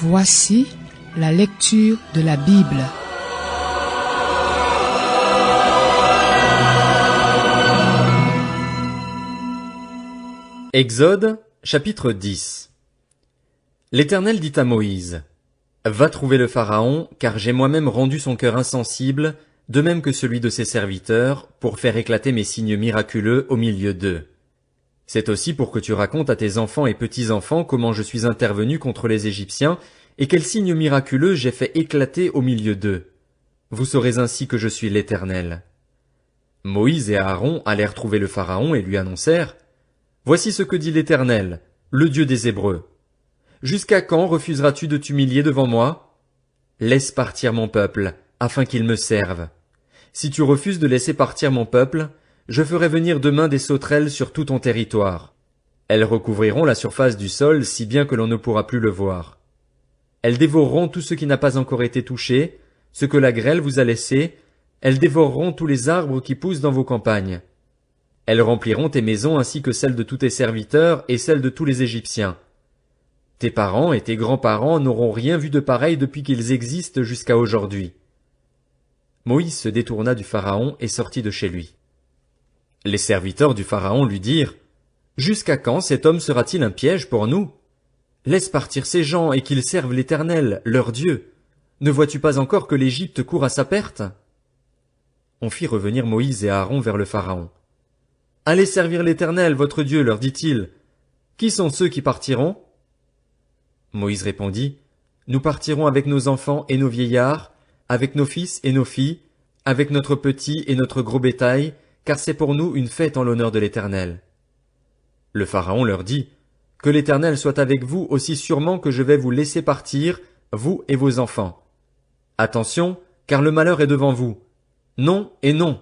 Voici la lecture de la Bible. Exode, chapitre 10. L'Éternel dit à Moïse: Va trouver le Pharaon, car j'ai moi-même rendu son cœur insensible, de même que celui de ses serviteurs, pour faire éclater mes signes miraculeux au milieu d'eux. C'est aussi pour que tu racontes à tes enfants et petits-enfants comment je suis intervenu contre les Égyptiens, et quels signes miraculeux j'ai fait éclater au milieu d'eux. Vous saurez ainsi que je suis l'Éternel. Moïse et Aaron allèrent trouver le Pharaon et lui annoncèrent: Voici ce que dit l'Éternel, le Dieu des Hébreux. Jusqu'à quand refuseras-tu de t'humilier devant moi? Laisse partir mon peuple, afin qu'il me serve. Si tu refuses de laisser partir mon peuple, je ferai venir demain des sauterelles sur tout ton territoire. Elles recouvriront la surface du sol si bien que l'on ne pourra plus le voir. Elles dévoreront tout ce qui n'a pas encore été touché, ce que la grêle vous a laissé, elles dévoreront tous les arbres qui poussent dans vos campagnes. Elles rempliront tes maisons ainsi que celles de tous tes serviteurs et celles de tous les Égyptiens. Tes parents et tes grands-parents n'auront rien vu de pareil depuis qu'ils existent jusqu'à aujourd'hui. Moïse se détourna du Pharaon et sortit de chez lui. Les serviteurs du Pharaon lui dirent: Jusqu'à quand cet homme sera-t-il un piège pour nous? Laisse partir ces gens et qu'ils servent l'Éternel, leur Dieu. Ne vois-tu pas encore que l'Égypte court à sa perte? On fit revenir Moïse et Aaron vers le Pharaon. Allez servir l'Éternel, votre Dieu, leur dit-il. Qui sont ceux qui partiront? Moïse répondit: Nous partirons avec nos enfants et nos vieillards, avec nos fils et nos filles, avec notre petit et notre gros bétail, car c'est pour nous une fête en l'honneur de l'Éternel. Le Pharaon leur dit: Que l'Éternel soit avec vous aussi sûrement que je vais vous laisser partir, vous et vos enfants. Attention, car le malheur est devant vous. Non et non.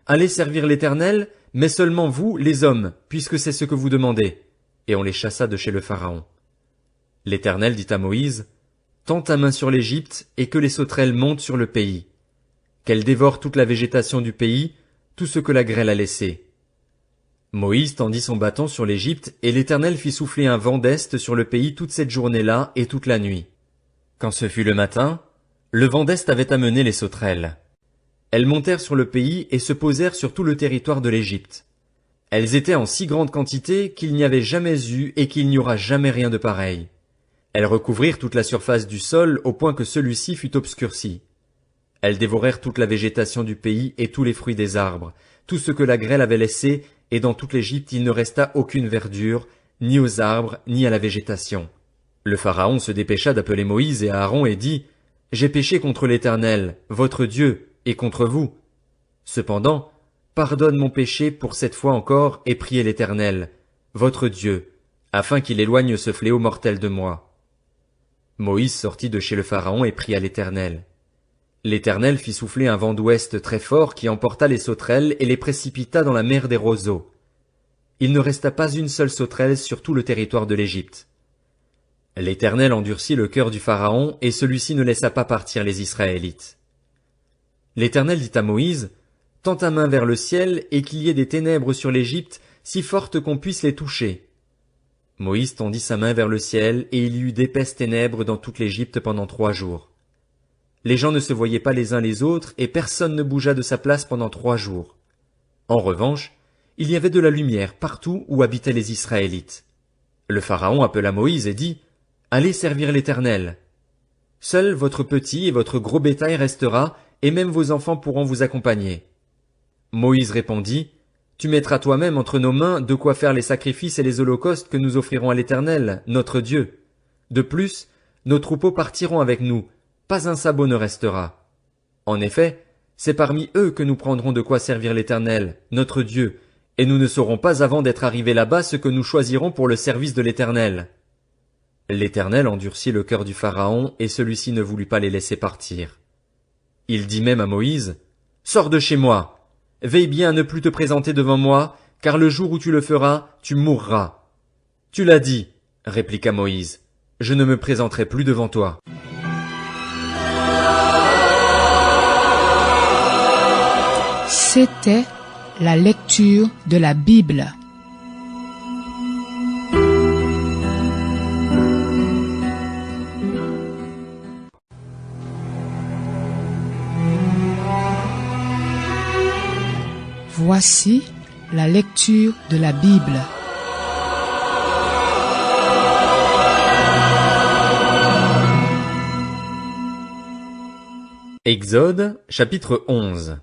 Allez servir l'Éternel, mais seulement vous, les hommes, puisque c'est ce que vous demandez. Et on les chassa de chez le Pharaon. L'Éternel dit à Moïse: Tends ta main sur l'Égypte, et que les sauterelles montent sur le pays. Qu'elles dévorent toute la végétation du pays, tout ce que la grêle a laissé. Moïse tendit son bâton sur l'Égypte, et l'Éternel fit souffler un vent d'est sur le pays toute cette journée-là et toute la nuit. Quand ce fut le matin, le vent d'est avait amené les sauterelles. Elles montèrent sur le pays et se posèrent sur tout le territoire de l'Égypte. Elles étaient en si grande quantité qu'il n'y avait jamais eu et qu'il n'y aura jamais rien de pareil. Elles recouvrirent toute la surface du sol au point que celui-ci fut obscurci. Elles dévorèrent toute la végétation du pays et tous les fruits des arbres, tout ce que la grêle avait laissé, et dans toute l'Égypte il ne resta aucune verdure, ni aux arbres, ni à la végétation. Le Pharaon se dépêcha d'appeler Moïse et Aaron et dit: J'ai péché contre l'Éternel, votre Dieu, et contre vous. Cependant, pardonne mon péché pour cette fois encore et priez l'Éternel, votre Dieu, afin qu'il éloigne ce fléau mortel de moi. Moïse sortit de chez le Pharaon et pria l'Éternel. L'Éternel fit souffler un vent d'ouest très fort qui emporta les sauterelles et les précipita dans la mer des roseaux. Il ne resta pas une seule sauterelle sur tout le territoire de l'Égypte. L'Éternel endurcit le cœur du Pharaon et celui-ci ne laissa pas partir les Israélites. L'Éternel dit à Moïse: Tends ta main vers le ciel et qu'il y ait des ténèbres sur l'Égypte, si fortes qu'on puisse les toucher. Moïse tendit sa main vers le ciel et il y eut d'épaisses ténèbres dans toute l'Égypte pendant 3 jours. Les gens ne se voyaient pas les uns les autres et personne ne bougea de sa place pendant 3 jours. En revanche, il y avait de la lumière partout où habitaient les Israélites. Le Pharaon appela Moïse et dit: Allez servir l'Éternel. Seul votre petit et votre gros bétail restera, et même vos enfants pourront vous accompagner. Moïse répondit: Tu mettras toi-même entre nos mains de quoi faire les sacrifices et les holocaustes que nous offrirons à l'Éternel, notre Dieu. De plus, nos troupeaux partiront avec nous, pas un sabot ne restera. En effet, c'est parmi eux que nous prendrons de quoi servir l'Éternel, notre Dieu, et nous ne saurons pas avant d'être arrivés là-bas ce que nous choisirons pour le service de l'Éternel. L'Éternel endurcit le cœur du Pharaon, et celui-ci ne voulut pas les laisser partir. Il dit même à Moïse: Sors de chez moi, veille bien à ne plus te présenter devant moi, car le jour où tu le feras, tu mourras. Tu l'as dit, répliqua Moïse, je ne me présenterai plus devant toi. C'était la lecture de la Bible. Voici la lecture de la Bible. Exode, chapitre 11.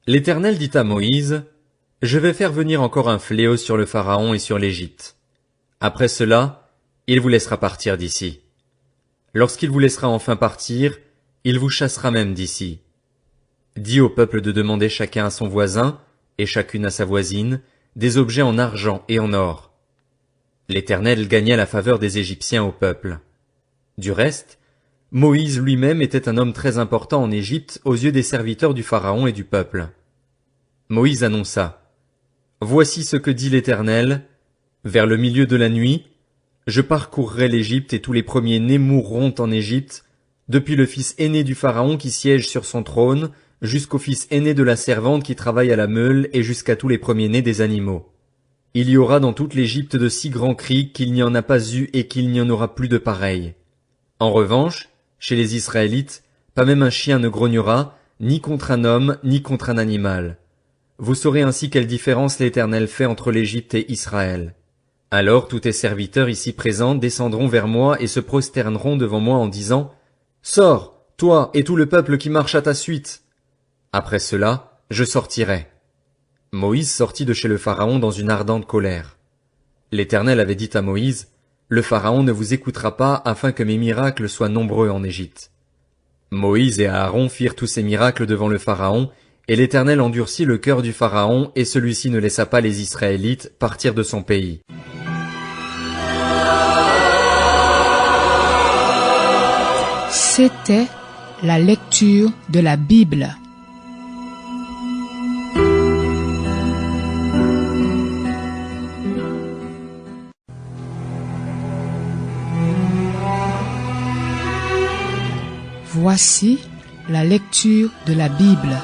L'Éternel dit à Moïse, « Je vais faire venir encore un fléau sur le Pharaon et sur l'Égypte. Après cela, il vous laissera partir d'ici. Lorsqu'il vous laissera enfin partir, il vous chassera même d'ici. Dis au peuple de demander chacun à son voisin, et chacune à sa voisine, des objets en argent et en or. » L'Éternel gagna la faveur des Égyptiens au peuple. Du reste, Moïse lui-même était un homme très important en Égypte aux yeux des serviteurs du Pharaon et du peuple. Moïse annonça, « Voici ce que dit l'Éternel, vers le milieu de la nuit, je parcourrai l'Égypte et tous les premiers-nés mourront en Égypte, depuis le fils aîné du Pharaon qui siège sur son trône, jusqu'au fils aîné de la servante qui travaille à la meule et jusqu'à tous les premiers-nés des animaux. Il y aura dans toute l'Égypte de si grands cris qu'il n'y en a pas eu et qu'il n'y en aura plus de pareils. En revanche, chez les Israélites, pas même un chien ne grognera, ni contre un homme, ni contre un animal. Vous saurez ainsi quelle différence l'Éternel fait entre l'Égypte et Israël. Alors tous tes serviteurs ici présents descendront vers moi et se prosterneront devant moi en disant, « Sors, toi et tout le peuple qui marche à ta suite. » Après cela, je sortirai. Moïse sortit de chez le Pharaon dans une ardente colère. L'Éternel avait dit à Moïse, « Le Pharaon ne vous écoutera pas afin que mes miracles soient nombreux en Égypte. » Moïse et Aaron firent tous ces miracles devant le Pharaon, et l'Éternel endurcit le cœur du Pharaon, et celui-ci ne laissa pas les Israélites partir de son pays. C'était la lecture de la Bible. Voici la lecture de la Bible.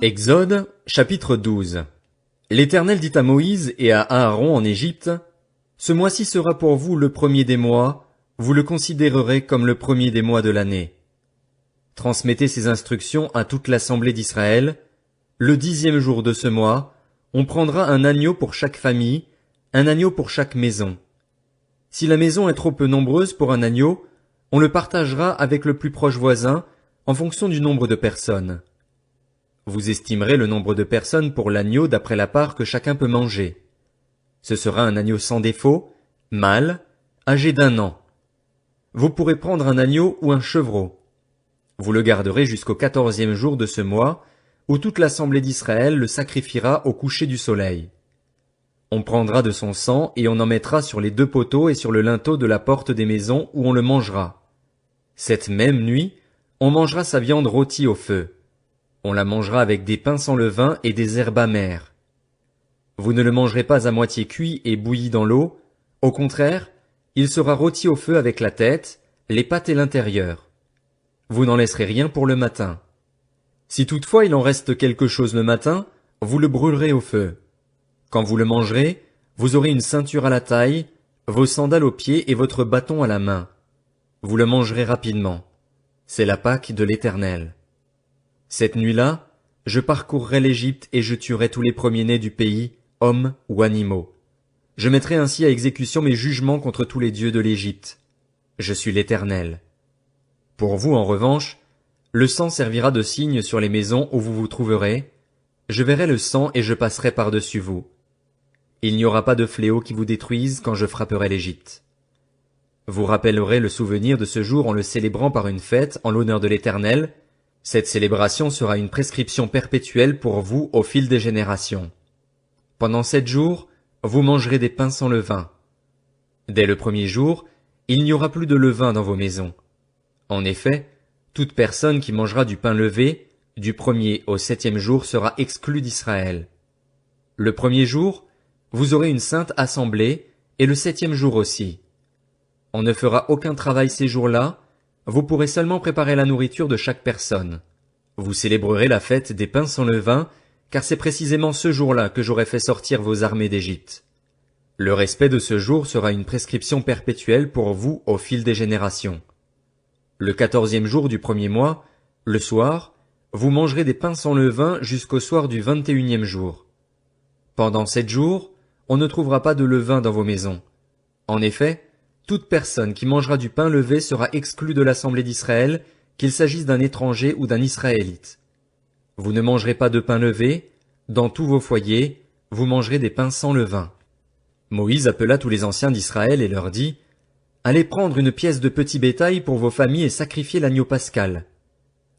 Exode, chapitre 12. L'Éternel dit à Moïse et à Aaron en Égypte, « Ce mois-ci sera pour vous le premier des mois, vous le considérerez comme le premier des mois de l'année. Transmettez ces instructions à toute l'assemblée d'Israël. Le 10e jour de ce mois, on prendra un agneau pour chaque famille, un agneau pour chaque maison. Si la maison est trop peu nombreuse pour un agneau, on le partagera avec le plus proche voisin en fonction du nombre de personnes. Vous estimerez le nombre de personnes pour l'agneau d'après la part que chacun peut manger. Ce sera un agneau sans défaut, mâle, âgé d'1 an. Vous pourrez prendre un agneau ou un chevreau. Vous le garderez jusqu'au 14e jour de ce mois, où toute l'assemblée d'Israël le sacrifiera au coucher du soleil. On prendra de son sang et on en mettra sur les 2 poteaux et sur le linteau de la porte des maisons où on le mangera. Cette même nuit, on mangera sa viande rôtie au feu. On la mangera avec des pains sans levain et des herbes amères. Vous ne le mangerez pas à moitié cuit et bouilli dans l'eau, au contraire, il sera rôti au feu avec la tête, les pattes et l'intérieur. Vous n'en laisserez rien pour le matin. Si toutefois il en reste quelque chose le matin, vous le brûlerez au feu. Quand vous le mangerez, vous aurez une ceinture à la taille, vos sandales aux pieds et votre bâton à la main. Vous le mangerez rapidement. C'est la Pâque de l'Éternel. Cette nuit-là, je parcourrai l'Égypte et je tuerai tous les premiers-nés du pays, hommes ou animaux. Je mettrai ainsi à exécution mes jugements contre tous les dieux de l'Égypte. Je suis l'Éternel. Pour vous, en revanche, le sang servira de signe sur les maisons où vous vous trouverez. Je verrai le sang et je passerai par-dessus vous. Il n'y aura pas de fléau qui vous détruise quand je frapperai l'Égypte. Vous rappellerez le souvenir de ce jour en le célébrant par une fête en l'honneur de l'Éternel. Cette célébration sera une prescription perpétuelle pour vous au fil des générations. Pendant 7 jours, vous mangerez des pains sans levain. Dès le premier jour, il n'y aura plus de levain dans vos maisons. En effet, toute personne qui mangera du pain levé, du 1er au 7e jour sera exclue d'Israël. Le premier jour, vous aurez une sainte assemblée, et le 7e jour aussi. On ne fera aucun travail ces jours-là, vous pourrez seulement préparer la nourriture de chaque personne. Vous célébrerez la fête des pains sans levain, car c'est précisément ce jour-là que j'aurai fait sortir vos armées d'Égypte. Le respect de ce jour sera une prescription perpétuelle pour vous au fil des générations. Le 14e jour du premier mois, le soir, vous mangerez des pains sans levain jusqu'au soir du 21e jour. Pendant 7 jours, on ne trouvera pas de levain dans vos maisons. En effet, toute personne qui mangera du pain levé sera exclue de l'assemblée d'Israël, qu'il s'agisse d'un étranger ou d'un Israélite. Vous ne mangerez pas de pain levé, dans tous vos foyers, vous mangerez des pains sans levain. Moïse appela tous les anciens d'Israël et leur dit, « Allez prendre une pièce de petit bétail pour vos familles et sacrifier l'agneau pascal.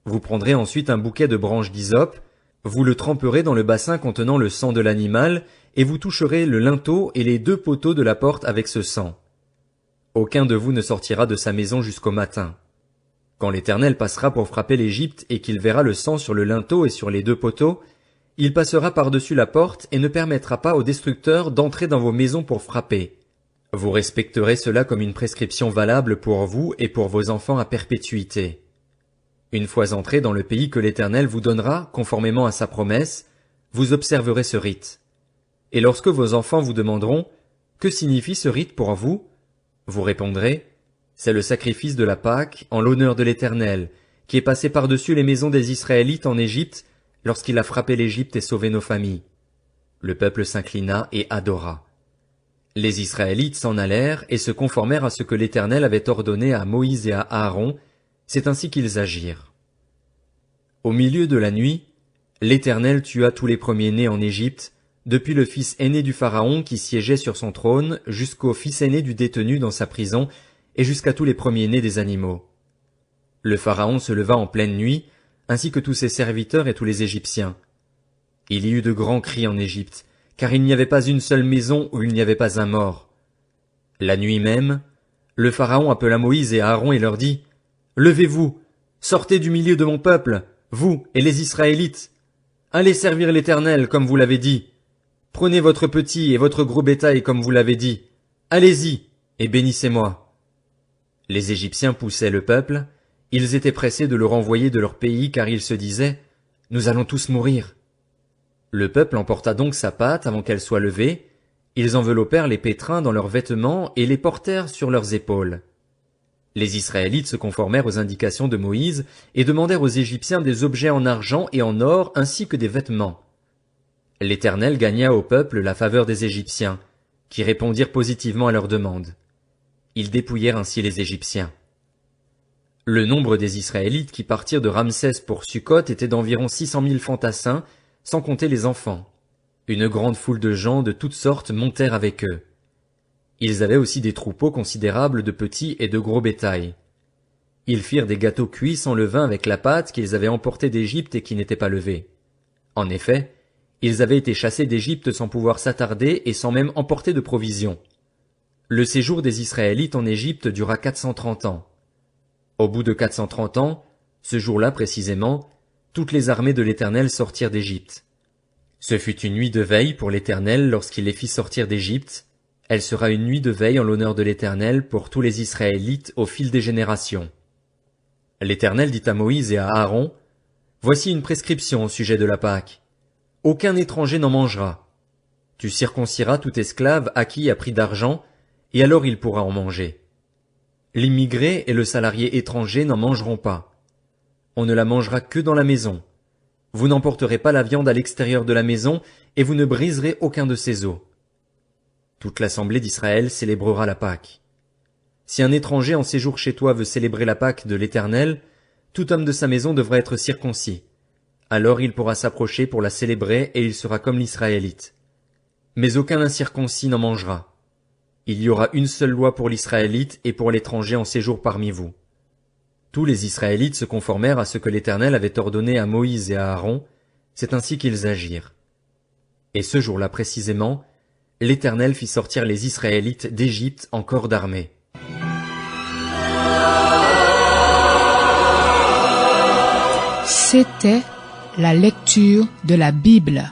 Vous prendrez ensuite un bouquet de branches d'hysope, vous le tremperez dans le bassin contenant le sang de l'animal, et vous toucherez le linteau et les 2 poteaux de la porte avec ce sang. Aucun de vous ne sortira de sa maison jusqu'au matin. Quand l'Éternel passera pour frapper l'Égypte et qu'il verra le sang sur le linteau et sur les 2 poteaux, il passera par-dessus la porte et ne permettra pas aux destructeurs d'entrer dans vos maisons pour frapper. Vous respecterez cela comme une prescription valable pour vous et pour vos enfants à perpétuité. Une fois entrés dans le pays que l'Éternel vous donnera, conformément à sa promesse, vous observerez ce rite. Et lorsque vos enfants vous demanderont « Que signifie ce rite pour vous ?» vous répondrez « C'est le sacrifice de la Pâque en l'honneur de l'Éternel, qui est passé par-dessus les maisons des Israélites en Égypte, lorsqu'il a frappé l'Égypte et sauvé nos familles. » Le peuple s'inclina et adora. Les Israélites s'en allèrent et se conformèrent à ce que l'Éternel avait ordonné à Moïse et à Aaron, c'est ainsi qu'ils agirent. Au milieu de la nuit, l'Éternel tua tous les premiers-nés en Égypte, depuis le fils aîné du Pharaon qui siégeait sur son trône, jusqu'au fils aîné du détenu dans sa prison, et jusqu'à tous les premiers-nés des animaux. Le Pharaon se leva en pleine nuit, ainsi que tous ses serviteurs et tous les Égyptiens. Il y eut de grands cris en Égypte, car il n'y avait pas une seule maison où il n'y avait pas un mort. La nuit même, le Pharaon appela Moïse et Aaron et leur dit, « Levez-vous, sortez du milieu de mon peuple, vous et les Israélites. Allez servir l'Éternel comme vous l'avez dit. Prenez votre petit et votre gros bétail comme vous l'avez dit. Allez-y et bénissez-moi. » Les Égyptiens poussaient le peuple, ils étaient pressés de le renvoyer de leur pays car ils se disaient, « Nous allons tous mourir. » Le peuple emporta donc sa pâte avant qu'elle soit levée, ils enveloppèrent les pétrins dans leurs vêtements et les portèrent sur leurs épaules. Les Israélites se conformèrent aux indications de Moïse et demandèrent aux Égyptiens des objets en argent et en or ainsi que des vêtements. L'Éternel gagna au peuple la faveur des Égyptiens, qui répondirent positivement à leurs demandes. Ils dépouillèrent ainsi les Égyptiens. Le nombre des Israélites qui partirent de Ramsès pour Sukkot était d'environ 600 000 fantassins, sans compter les enfants. Une grande foule de gens de toutes sortes montèrent avec eux. Ils avaient aussi des troupeaux considérables de petits et de gros bétail. Ils firent des gâteaux cuits sans levain avec la pâte qu'ils avaient emportée d'Égypte et qui n'était pas levée. En effet, ils avaient été chassés d'Égypte sans pouvoir s'attarder et sans même emporter de provisions. Le séjour des Israélites en Égypte dura 430 ans. Au bout de 430 ans, ce jour-là précisément, toutes les armées de l'Éternel sortirent d'Égypte. Ce fut une nuit de veille pour l'Éternel lorsqu'il les fit sortir d'Égypte. Elle sera une nuit de veille en l'honneur de l'Éternel pour tous les Israélites au fil des générations. L'Éternel dit à Moïse et à Aaron, « Voici une prescription au sujet de la Pâque. Aucun étranger n'en mangera. Tu circonciras tout esclave acquis à prix d'argent, et alors il pourra en manger. L'immigré et le salarié étranger n'en mangeront pas. On ne la mangera que dans la maison. Vous n'emporterez pas la viande à l'extérieur de la maison, et vous ne briserez aucun de ses os. Toute l'assemblée d'Israël célébrera la Pâque. Si un étranger en séjour chez toi veut célébrer la Pâque de l'Éternel, tout homme de sa maison devra être circoncis. Alors il pourra s'approcher pour la célébrer et il sera comme l'Israélite. Mais aucun incirconcis n'en mangera. Il y aura une seule loi pour l'Israélite et pour l'étranger en séjour parmi vous. Tous les Israélites se conformèrent à ce que l'Éternel avait ordonné à Moïse et à Aaron, c'est ainsi qu'ils agirent. Et ce jour-là précisément, l'Éternel fit sortir les Israélites d'Égypte en corps d'armée. C'était la lecture de la Bible.